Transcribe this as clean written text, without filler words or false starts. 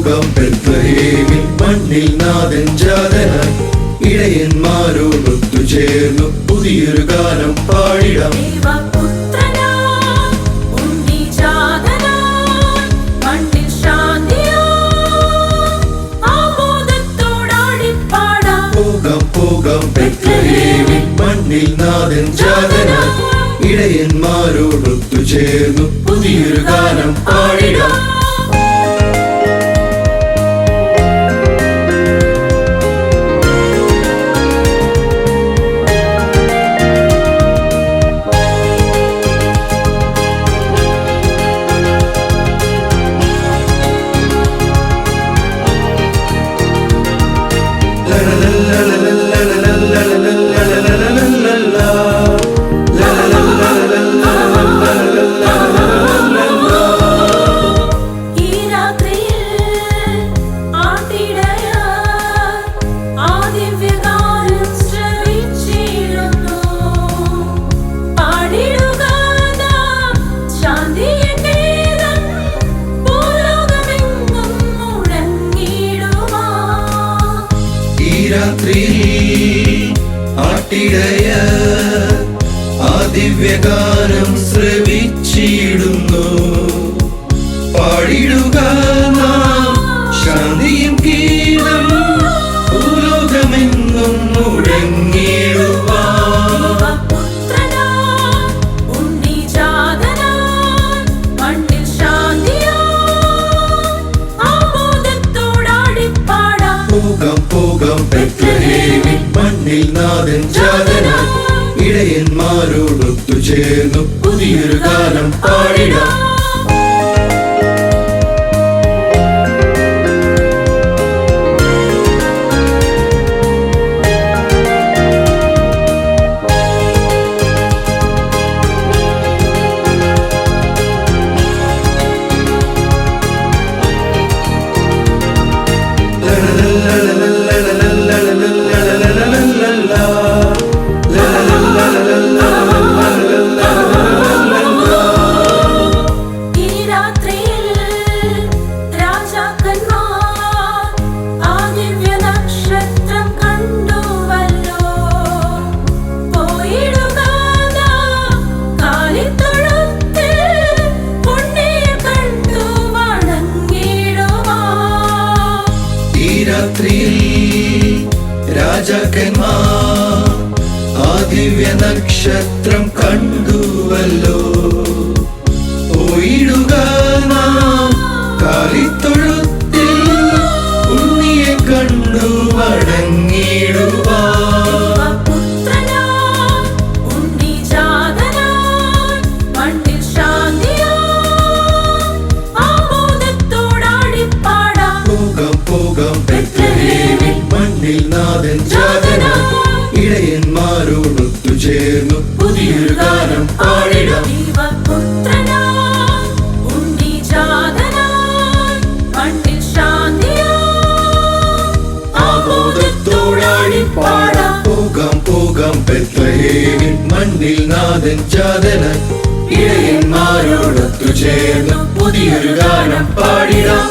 പോകാം ബെത്ലഹേമിൽ മണ്ണിൽ നാഥൻ ജാതനായി ഇടയന്മാരോടൊത്തു ചേർന്നു പുതിയൊരു ഗാനം പാടിടാം. പോകാം ബെത്ലഹേമിൽ മണ്ണിൽ നാഥൻ ജാതനായി ഇടയന്മാരോടൊത്തു ചേർന്നു പുതിയൊരു ഗാനം പാടിടാം. ആട്ടിടയർ ആ ദിവ്യഗാനം ശ്രവിച്ചിടുന്നു. പാടിടുക നാം ശാന്തിയും ഗീതം ഭൂലോകമെങ്ങും മുഴങ്ങിടുവാൻ. പോകാം ബെത്ലഹേമിൽ മണ്ണിൽ നാഥൻ ജാതനായി ഇടയന്മാരോടൊത്തു ചേർന്നു പുതിയൊരു ഗാനം പാടിടാം. രാജാക്കന്മാർ ആ ദിവ്യ നക്ഷത്രം കണ്ടുവല്ലോ. പോയിടുക നാം കാലിത്തൊഴുത്തിൽ ഉണ്ണിയെ കണ്ടു മടങ്ങിടുവാൻ. പോകാം ബെത്ലഹേമിൽ മണ്ണിൽ നാഥൻ ജാതനായി ഇടയന്മാരോടൊത്തു ചേർന്നു പുതിയൊരു ഗാനം പാടിടാം. പോകാം ബെത്ലഹേമിൽ മണ്ണിൽ നാഥൻ ജാതനായി ഇടയന്മാരോടൊത്തു ചേർന്നു പുതിയൊരു ഗാനം പാടിടാം.